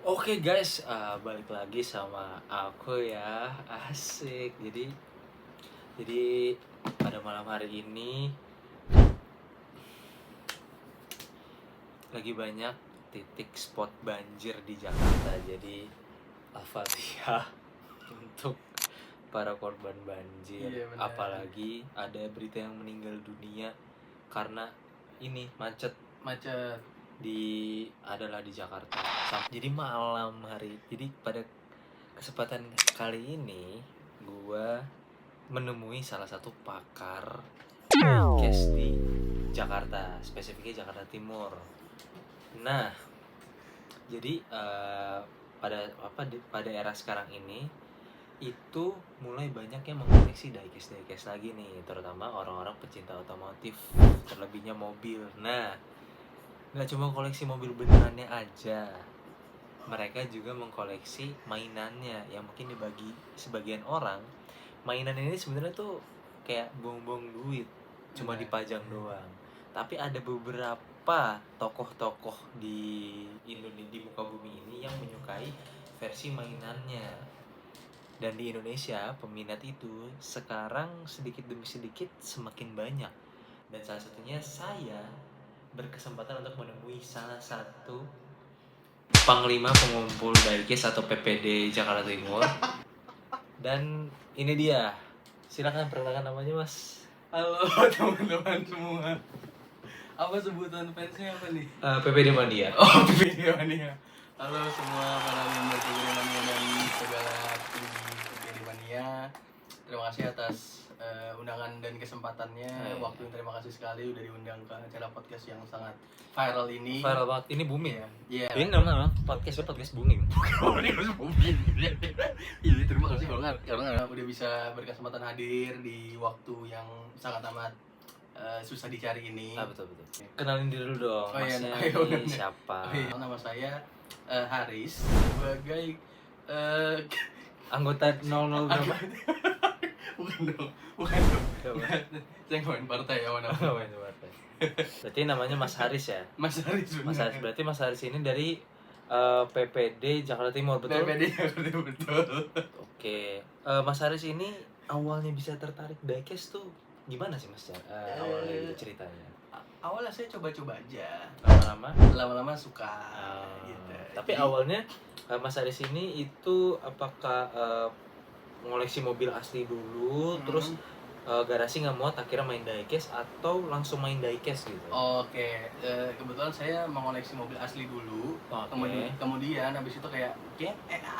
Oke guys, balik lagi sama aku ya, asik. Jadi pada malam hari ini lagi banyak titik spot banjir di Jakarta. Jadi Al-Fatihah untuk para korban banjir. Iya, benar. Apalagi ada berita yang meninggal dunia karena ini macet adalah di Jakarta. Jadi malam hari. Jadi pada kesempatan kali ini gua menemui salah satu pakar cash di Jakarta, spesifiknya Jakarta Timur. Nah, jadi pada era sekarang ini itu mulai banyak yang mengoleksi diecast lagi nih, terutama orang-orang pecinta otomotif, terlebihnya mobil. Nah, nggak cuma koleksi mobil benerannya aja, mereka juga mengkoleksi mainannya yang mungkin dibagi sebagian orang. Mainan ini sebenarnya tuh kayak buang-buang duit, cuma dipajang doang. Tapi ada beberapa tokoh-tokoh di Indonesia, di muka bumi ini yang menyukai versi mainannya. Dan di Indonesia peminat itu sekarang sedikit demi sedikit semakin banyak. Dan salah satunya saya berkesempatan untuk menemui salah satu Panglima Pengumpul Diecast atau PPD Jakarta Timur. Dan ini dia. Silakan perkenalkan namanya, Mas. Halo teman-teman semua. Apa sebutan fansnya apa nih? PPD Mania. Oh, PPD Mania. Halo semua para member PPD Mania dan segala tim PPD Mania. Terima kasih atas undangan dan kesempatannya. Waktu yang terima kasih sekali udah diundang ke acara podcast yang sangat viral ini. Viral banget. Ini booming ya. Iya. Ini nama podcast booming. Iya, terima kasih banget karena udah bisa berkesempatan hadir di waktu yang sangat amat susah dicari ini. Betul. Kenalin diri dulu dong. Oh, Masnya iya. ini siapa? Nama saya Haris sebagai Anggota 00 berapa? bukan dong. Saya main partai ya, mana? Berarti namanya Mas Haris ya? Mas Haris. Mas Haris, berarti Mas Haris ini dari PPD Jakarta Timur, betul? PPD Jakarta Timur, betul. Oke, Mas Haris ini awalnya bisa tertarik diecast tuh gimana sih Mas? Awalnya ceritanya? Awalnya saya coba-coba aja. Lama-lama suka. Gitu. Tapi awalnya Mas Haris ini itu apakah mengoleksi mobil asli dulu, terus garasi nggak muat akhirnya main diecast atau langsung main diecast gitu? Oke, kebetulan saya mengoleksi mobil asli dulu. Kemudian habis itu kayak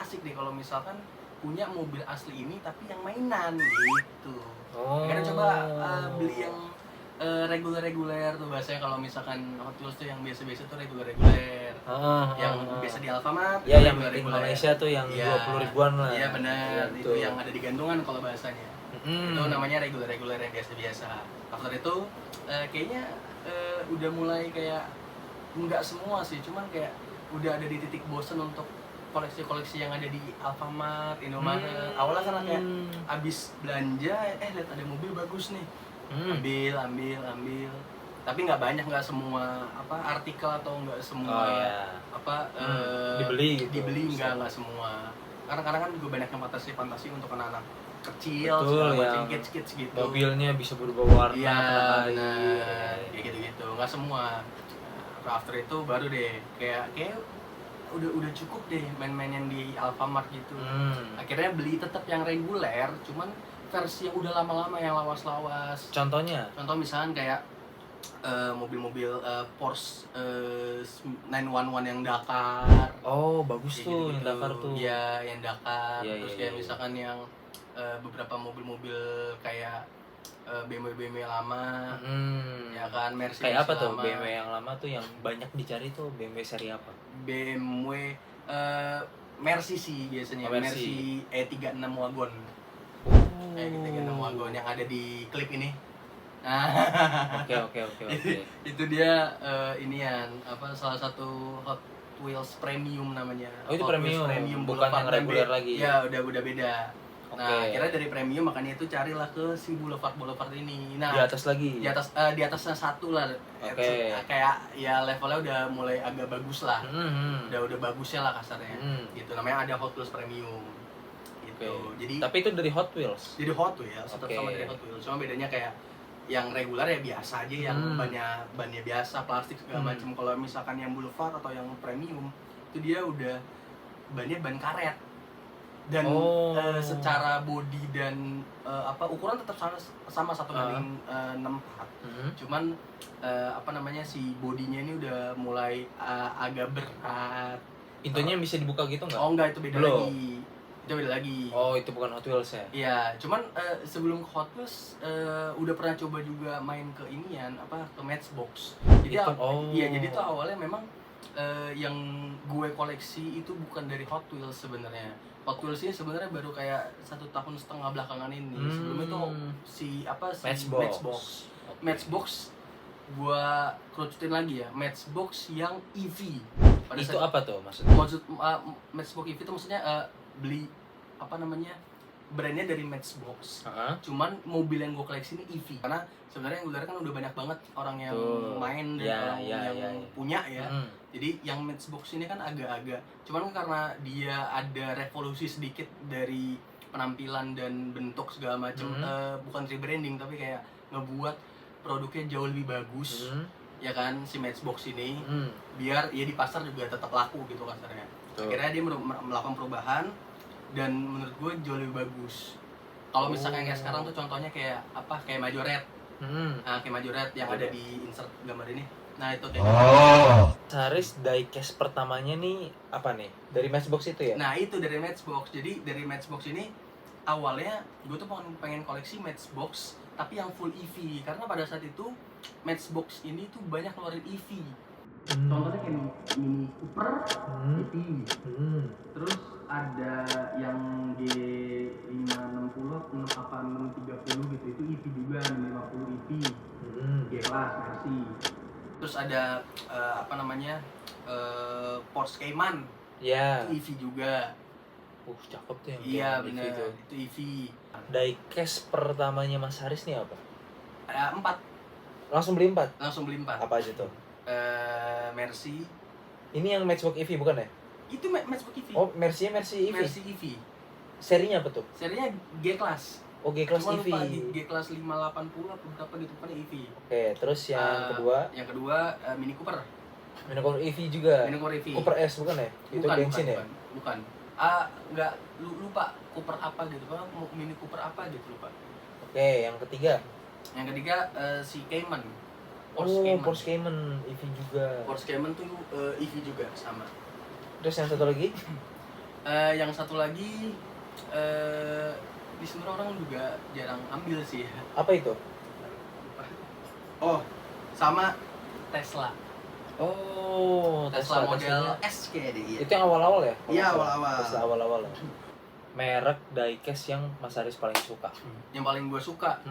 asik deh kalau misalkan punya mobil asli ini tapi yang mainan gitu. Akhirnya coba beli yang reguler tuh, bahasanya kalau misalkan Hot Wheels tuh yang biasa-biasa tuh reguler yang biasa di Alfamart ya, yang di Malaysia tuh yang 20 ribuan lah. Iya benar, itu yang ada di gantungan kalau bahasanya. Itu namanya reguler yang biasa-biasa. After itu kayaknya udah mulai kayak nggak semua sih, cuman kayak udah ada di titik bosan untuk koleksi-koleksi yang ada di Alfamart, Indomaret. Awalnya karena kayak abis belanja, lihat ada mobil bagus nih, ambil. Tapi nggak banyak, nggak semua artikel atau nggak semua dibeli nggak semua. Karena kan juga banyak yang fantasi untuk anak-anak kecil, segala macam kids gitu. Mobilnya bisa berubah warna, kayak gitu. Nggak semua. After itu baru deh kayak udah cukup deh main-main yang di Alfamart gitu. Akhirnya beli tetap yang reguler, cuman versi yang udah lama-lama, yang lawas-lawas. Contoh misalkan kayak mobil-mobil Porsche 911 yang Dakar. Oh, bagus tuh gitu. yang Dakar tuh. Iya, yang Dakar. Terus kayak misalkan yang beberapa mobil-mobil kayak BMW lama. Ya kan, Mercedes kayak apa tuh lama. BMW yang lama tuh yang banyak dicari tuh BMW seri apa? BMW Mercy sih biasanya. Mercy E36 Wagon. E36 Wagon yang ada di klip ini. Oke. Itu dia inian salah satu Hot Wheels Premium namanya. Oh, itu Hot premium. Wheels Premium bukan yang reguler lagi. Ya, udah beda. Nah, Oke. akhirnya dari premium makanya itu carilah ke si Boulevard ini. Nah, Di atas lagi. di atasnya satu lah. Oke. Kayak ya levelnya udah mulai agak bagus lah. Mhm. Udah bagusnya lah kasarnya. Mhm. Gitu. Namanya ada Hot Wheels Premium. Gitu. Oke. Jadi Tapi itu dari Hot Wheels. jadi Hot Wheels, tetap Oke. sama dari Hot Wheels. Cuma bedanya kayak yang reguler ya biasa aja, yang bannya biasa, plastik segala macam. Kalau misalkan yang Boulevard atau yang premium itu dia udah bannya ban karet. Dan secara body dan ukuran tetap sama 1:64. Cuman si bodinya ini udah mulai agak berat. Pintunya bisa dibuka gitu nggak? Oh enggak, itu beda Belum. lagi. Itu beda lagi. Oh, itu bukan Hot Wheels ya? Iya, cuman sebelum ke Hot Wheels udah pernah coba juga main ke inian ke Matchbox. Jadi iya, jadi tuh awalnya memang yang gue koleksi itu bukan dari Hot Wheels sebenarnya. Hot Wheels ini sebenarnya baru kayak 1,5 tahun belakangan ini. Sebelum itu Matchbox. Matchbox gua kerucutin lagi ya, Matchbox yang EV. Itu apa tuh maksudnya? Matchbox EV itu maksudnya beli brandnya dari Matchbox. Cuman mobil yang gue koleksi ini EV karena sebenarnya yang kan udah banyak banget orang yang main dan yang punya ya. Jadi yang Matchbox ini kan agak-agak, cuman karena dia ada revolusi sedikit dari penampilan dan bentuk segala macam, bukan rebranding tapi kayak ngebuat produknya jauh lebih bagus. Ya kan si Matchbox ini biar ya di pasar juga tetap laku gitu kasarnya. Akhirnya dia melakukan perubahan dan menurut gue jauh lebih bagus. Kalau misalkan kayak sekarang tuh contohnya kayak Majoret. Nah, kayak Majoret yang ada di insert gambar ini. Nah, itu kayak Saris diecast pertamanya nih apa nih? Dari Matchbox itu ya? Nah, itu dari Matchbox. Jadi dari Matchbox ini awalnya gue tuh pengen koleksi Matchbox tapi yang full EV karena pada saat itu Matchbox ini tuh banyak keluarin EV. Contohnya kayak Mini Cooper EV. Terus ada yang G560 apa 630 gitu, itu EV juga, 50 EV. G-Class Mercy. Terus ada Porsche Cayman. Ya. EV juga. Cakep tuh yang iya EV bener, itu. itu EV. Diecast pertamanya Mas Haris nih apa? Ada 4. Langsung beli 4? Langsung beli 4. Apa aja tuh? Mercy. Ini yang Matchbox EV bukan ya? Itu Matchbox EV. Oh, Mercy EV. Mercy EV. Serinya apa tuh? Serinya G-Class. Oh, G-Class cuma EV. lupa di G-Class 580 apa berapa gitu kan EV. Oke, terus yang kedua? Yang kedua Mini Cooper. Mini Cooper EV juga. Mini Cooper EV. Cooper S bukan ya? Itu bensin ya? Bukan. Enggak lupa Cooper apa gitu. Mini Cooper apa gitu lupa. Oke, yang ketiga? Yang ketiga si Cayman. Porsche Cayman EV juga. Porsche Cayman tuh EV juga sama. Terus yang satu lagi? Yang satu lagi di sebenarnya orang juga jarang ambil sih. Apa itu? Oh, sama Tesla. Oh, Tesla model S kayak dia. Itu yang awal-awal ya? Iya, awal-awal. Tesla awal-awal. Merek diecast yang Mas Haris paling suka. Yang paling gue suka.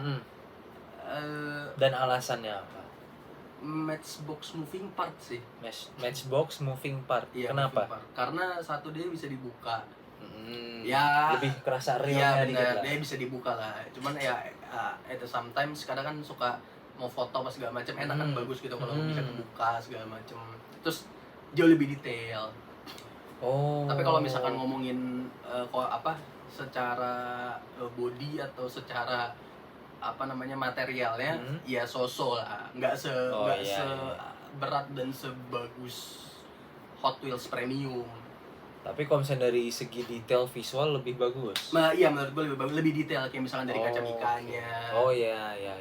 Dan alasannya apa? Matchbox moving part sih. Matchbox moving part. Iya, kenapa? Moving part. Karena satu dia bisa dibuka. Ya. Lebih kerasa realnya dikit lah. Dia bisa dibuka lah. Cuman ya at the sometimes kadang kan suka mau foto apa segala macam enak kan bagus gitu kalau bisa dibuka segala macam. Terus jauh lebih detail. Tapi kalau misalkan ngomongin secara body atau secara materialnya ya so-so lah, nggak seberat dan sebagus Hot Wheels Premium. Tapi kalau misalnya dari segi detail visual lebih bagus. Iya menurut gue lebih bagus, lebih detail kayak misalkan dari kaca mikanya. Iya.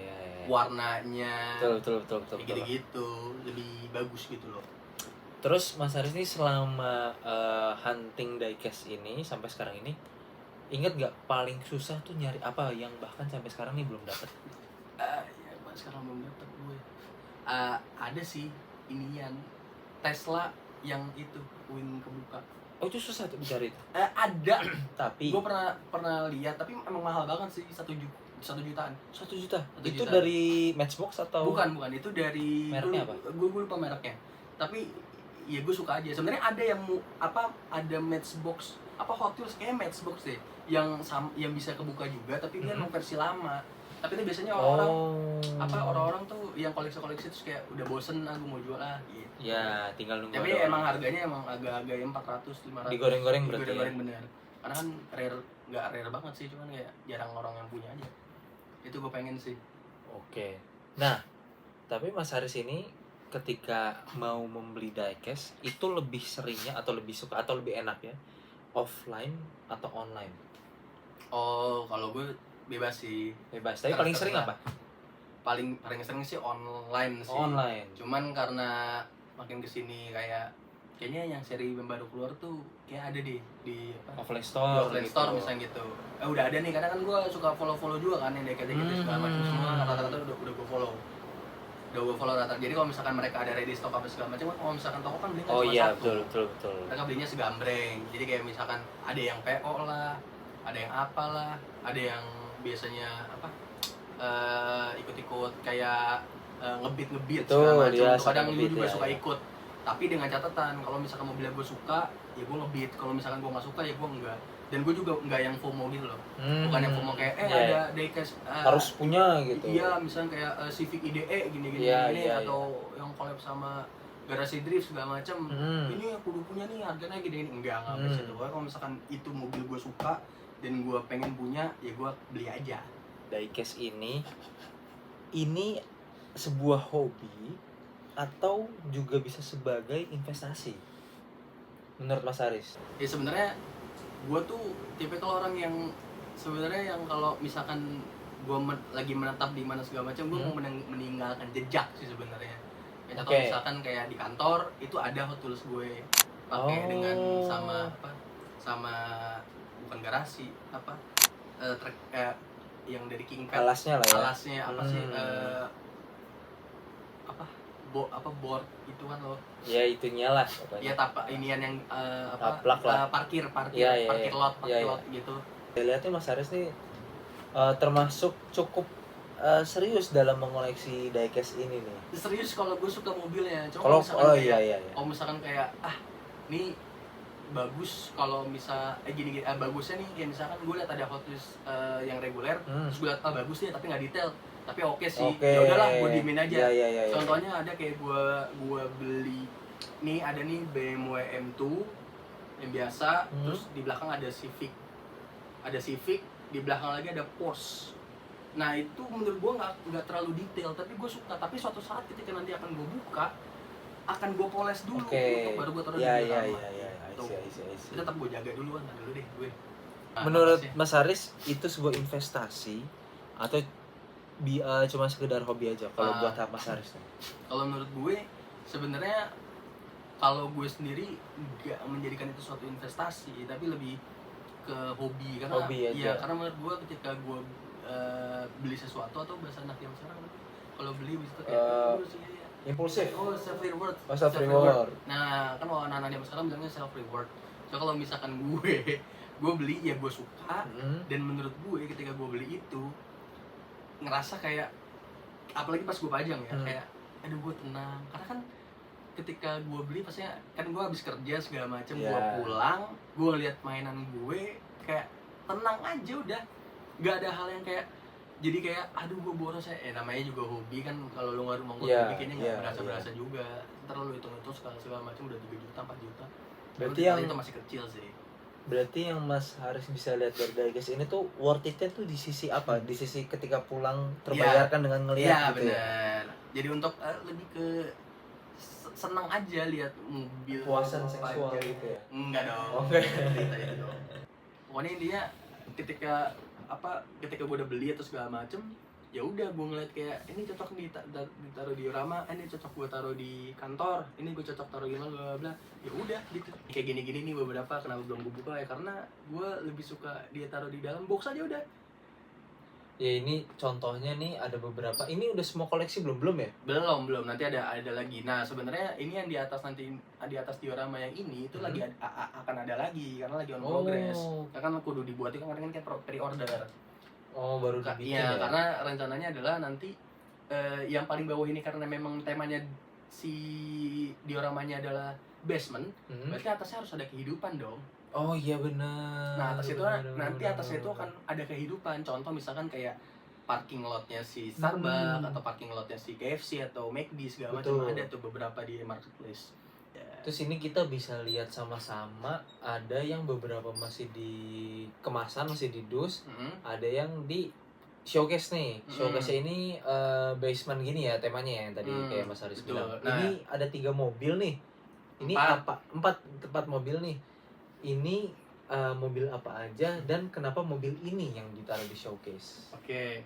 Warnanya. Betul. Gitu, lebih bagus gitu loh. Terus Mas Haris ini selama hunting diecast ini sampai sekarang ini, inget nggak paling susah tuh nyari apa yang bahkan sampai sekarang nih belum dapet? Sekarang belum dapet gue. Ada sih inian Tesla yang itu wing kebuka. Oh, itu susah tuh dicari. Ada. Tapi gue pernah lihat, tapi emang mahal banget sih, 1 jutaan. 1 juta. Itu dari Matchbox atau? Bukan. Itu dari mereknya apa? Gue lupa mereknya. Tapi ya gue suka aja. Sebenarnya ada yang ada Matchbox Hot Wheels kayak Matchbox deh yang bisa kebuka juga, tapi dia mau versi lama. Tapi itu biasanya orang-orang tuh yang koleksi terus kayak udah bosen, gue mau jual gitu. Ya tinggal nunggu. Tapi emang harganya emang agak-agak 400 500 digoreng-goreng berarti. Digoreng-goreng bener. Karena kan nggak rare banget sih, cuman kayak jarang orang yang punya aja. Itu gue pengen sih. Oke. Nah, tapi Mas Haris ini ketika mau membeli diecast itu lebih seringnya atau lebih suka atau lebih enak ya offline atau online? Oh, kalau gue bebas sih. Bebas. Tapi paling sering apa? Paling sering sih online sih. Online. Cuman karena makin kesini kayaknya yang seri yang baru keluar tuh kayak ada di offline store. Offline store misalnya gitu. Udah ada nih, karena kan gue suka follow juga kan yang deket segala macam, semua rata-rata udah gue follow. Rata. Jadi kalau misalkan mereka ada ready stock apa segala macam, kalau misalkan toko kan beli cuma satu. Betul. Mereka belinya segambreng. Jadi kayak misalkan ada yang PO lah, ada yang apalah, ada yang biasanya ikut-ikut kayak ngebit segala macam. Kadang gue juga suka ikut. Tapi dengan catatan, kalau misalkan mobilnya gue suka, ya gue ngebit. Kalau misalkan gue nggak suka, ya gue enggak. Dan gue juga nggak yang FOMO gitu loh. Bukan yang FOMO kayak ada diecast harus punya gitu. Iya, misalnya kayak Civic IDE gini atau yang collab sama Garasi Drift segala macam. Ini aku udah punya nih, harganya gini. Enggak sampai situ. Kalau misalkan itu mobil gue suka dan gue pengen punya, ya gue beli aja. Diecast ini sebuah hobi atau juga bisa sebagai investasi menurut Mas Haris? Ya sebenarnya gue tuh tipikal orang yang sebenarnya yang kalau misalkan gue lagi menetap di mana segala macam, gue mau meninggalkan jejak sih sebenarnya. Kayak contoh misalkan kayak di kantor itu ada Hot Wheels gue pakai dengan sama bukan garasi yang dari Kingpad, alasnya apa sih board itu kan loh ya, itunya lah ya inian yang parkir lot gitu. Saya lihatnya Mas Haris nih termasuk cukup serius dalam mengoleksi diecast ini nih. Serius kalau gue suka mobilnya. Kalau misalkan kayak nih bagus, kalau gini bagusnya nih kayak misalkan gue lihat ada Hot Wheels yang reguler, terus gue lihat bagus nih tapi nggak detail, tapi oke sih. Ya udahlah, gue diemin aja. Contohnya ada kayak gue beli nih, ada nih BMW M2 yang biasa, terus di belakang ada Civic, di belakang lagi ada Porsche. Nah itu menurut gue nggak terlalu detail, tapi gue suka. Tapi suatu saat ketika nanti akan gue buka, akan gue poles dulu, baru gue taruh di belakang. Tetap gue jaga dulu deh gue. Menurut Mas Haris itu sebuah investasi atau cuma sekedar hobi aja kalau buat Mas Haris? Kalau menurut gue sebenarnya kalau gue sendiri nggak menjadikan itu suatu investasi, tapi lebih ke hobi. Karena karena menurut gue ketika gue beli sesuatu, atau bahasa anak yang sekarang kalau beli bisa kayak impulsif. Self reward. Nah, kan kalau anak-anak zaman sekarang bilangnya self reward. So kalau misalkan gue beli ya gue suka, dan menurut gue ketika gue beli itu ngerasa kayak, apalagi pas gue pajang ya, kayak aduh gue tenang. Karena kan ketika gue beli pastinya kan gue habis kerja segala macam, gue pulang, gue lihat mainan gue kayak tenang aja udah. Gak ada hal yang kayak jadi kayak aduh gue boros ya. Namanya juga hobi kan, kalau lu nggak hobi kayaknya nggak berasa juga. Ntar lu hitung segala macam udah 3 juta 4 juta. Berarti yang itu masih kecil sih. Berarti yang Mas Haris bisa lihat dari diecast ini tuh worth it-nya tuh di sisi apa? Di sisi ketika pulang terbayarkan dengan ngelihat gitu. Iya benar. Jadi untuk lebih ke senang aja lihat mobil. Puasan seksual gitu ya? Enggak dong. Pokoknya intinya ketika gue udah beli atau segala macem, ya udah gue ngeliat kayak ini cocok ditaruh di diorama, ini cocok gue taruh di kantor, ini gue cocok taruh gimana bla bla. Ya udah gitu. Kayak gini-gini nih beberapa kenapa belum gue buka ya, karena gue lebih suka dia taruh di dalam box aja udah. Ya ini contohnya nih ada beberapa. Ini udah semua koleksi belum ya? Belum. Nanti ada lagi. Nah sebenarnya ini yang di atas diorama yang ini itu lagi akan ada lagi karena lagi on progress. Karena kan kudu dibuat itu kan pre-order. Oh baru dibikin ya? Karena rencananya adalah nanti yang paling bawah ini karena memang temanya si dioramanya adalah basement, berarti atasnya harus ada kehidupan dong. Oh iya benar. Nah atas itu benar, nanti benar, atasnya itu benar. akan ada kehidupan. Contoh misalkan kayak parking lotnya si Starbucks atau parking lotnya si KFC atau McD segala macam, Betul. ada tuh beberapa di marketplace. Ya. Terus ini kita bisa lihat sama-sama, ada yang beberapa masih di kemasan, masih di dus, ada yang di showcase nih. Showcase ini basement gini ya temanya ya, yang tadi kayak Mas Haris betul. bilang. Nah, ini ada 3 mobil nih. Ini empat mobil nih. Ini mobil apa aja dan kenapa mobil ini yang ditaruh di showcase? Oke.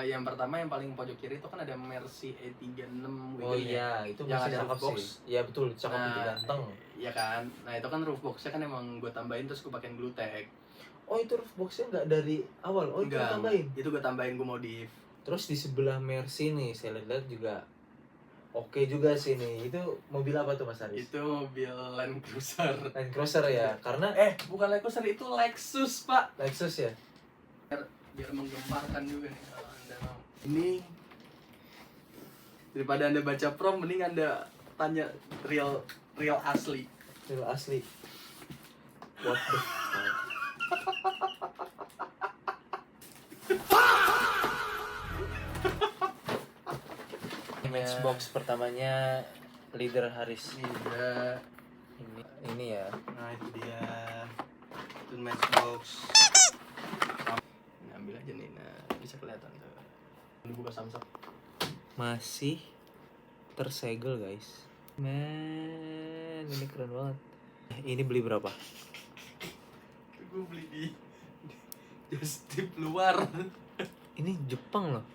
Yang pertama yang paling pojok kiri itu kan ada Mercy E36 Oh iya, itu yang masih ada cakep roof box. sih. Iya betul, cakep itu ganteng. Iya kan. Nah, itu kan roof box-nya kan emang gue tambahin terus gue pakein glue tag. Oh itu roof box-nya nggak dari awal? Oh itu Enggak, tambahin? itu gue tambahin, gue modif. Terus di sebelah Mercy nih, saya lihat juga oke juga sih nih. Itu mobil apa tuh Mas Haris? Itu mobil Land Cruiser. Land Cruiser ya, karena Bukan Land Cruiser, itu Lexus, Pak. Lexus ya. Biar menggemparkan juga nih kalau Anda mau. Ini daripada Anda baca prom, mending Anda tanya real asli. Real asli. What the fuck? Matchbox pertamanya leader Haris. Iya. Ini ya. Nah, itu dia. Itu matchbox. Nah, ambil aja nih. Nah, bisa kelihatan tuh. Ini buka Samsung. Masih tersegel guys. Men, ini keren banget. Ini beli berapa? Gue beli di Just Tip luar. Ini Jepang loh.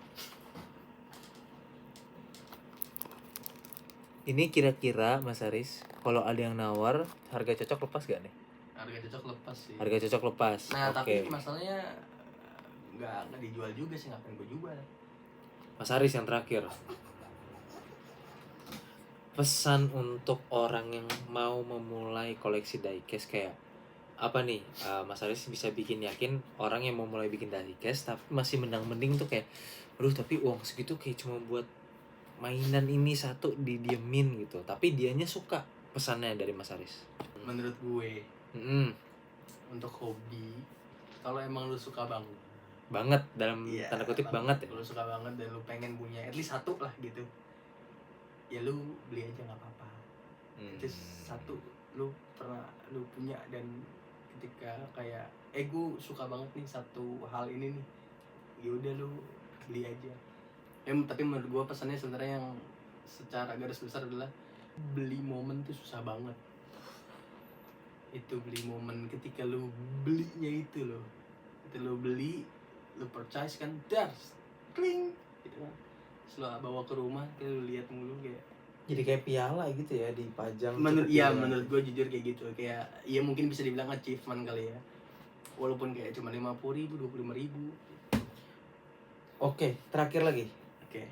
Ini kira-kira Mas Haris, kalau ada yang nawar, harga cocok lepas gak nih? Harga cocok lepas sih. Harga cocok lepas. Nah, Oke. tapi masalahnya nggak dijual juga sih, ngapain gue jual. Mas Haris yang terakhir. Pesan untuk orang yang mau memulai koleksi diecast kayak apa nih? Mas Haris bisa bikin yakin orang yang mau mulai bikin diecast tapi masih mending tuh kayak, aduh tapi uang segitu kayak cuma buat mainan ini satu didiemin gitu. Tapi dianya suka. Pesannya dari Mas Haris. Menurut gue, untuk hobi, kalau emang lu suka banget dalam tanda kutip banget ya. Lu suka banget dan lu pengen punya at least satu lah gitu, ya lu beli aja nggak apa-apa. Terus satu lu punya, dan ketika kayak gue suka banget nih satu hal ini nih, ya udah lu beli aja. Tapi menurut gue pesannya sebenarnya yang secara garis besar adalah beli momen tuh susah banget. Itu beli momen ketika lu belinya itu loh. Itu lu beli, lu purchase kan, kling gitu kan. Setelah bawa ke rumah, lu lihat mulu kayak Jadi kayak piala gitu ya, dipajang. Menurut gue jujur kayak gitu. Kayak ya mungkin bisa dibilang achievement kali ya. Walaupun kayak cuma 50.000, 25.000. Oke, terakhir lagi. Oke.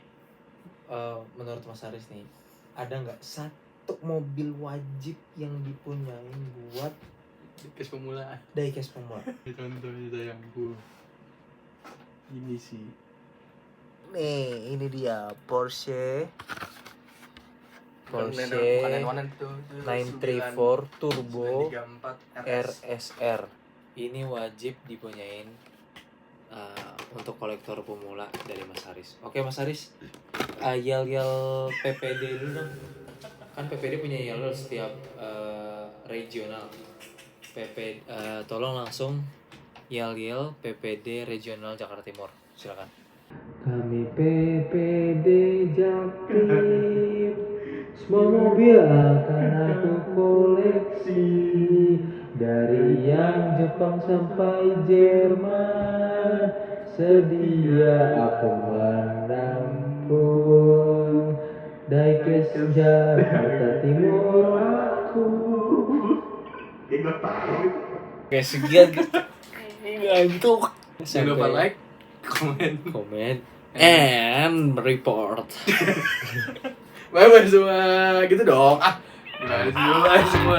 Menurut Mas Haris nih, ada nggak satu mobil wajib yang dipunyain buat Diecast pemula. diecast pemula? Contohnya sayangku. Ini sih. Nih, ini dia Porsche 934 Turbo 934 RSR. Ini wajib dipunyain untuk kolektor pemula dari Mas Haris. Oke Mas Haris, yel PPD dulu dong. Kan PPD punya yel setiap regional. Tolong langsung yel PPD regional Jakarta Timur. Silakan. Kami PPD Jatim, semua mobil akan aku koleksi, dari yang Jepang sampai Jerman, sedia aku menampung diecast Jakarta Timur aku. Oke, sekian ngantuk. Jangan lupa like, comment, and report. Bye bye semua, gitu dong. Bye semua.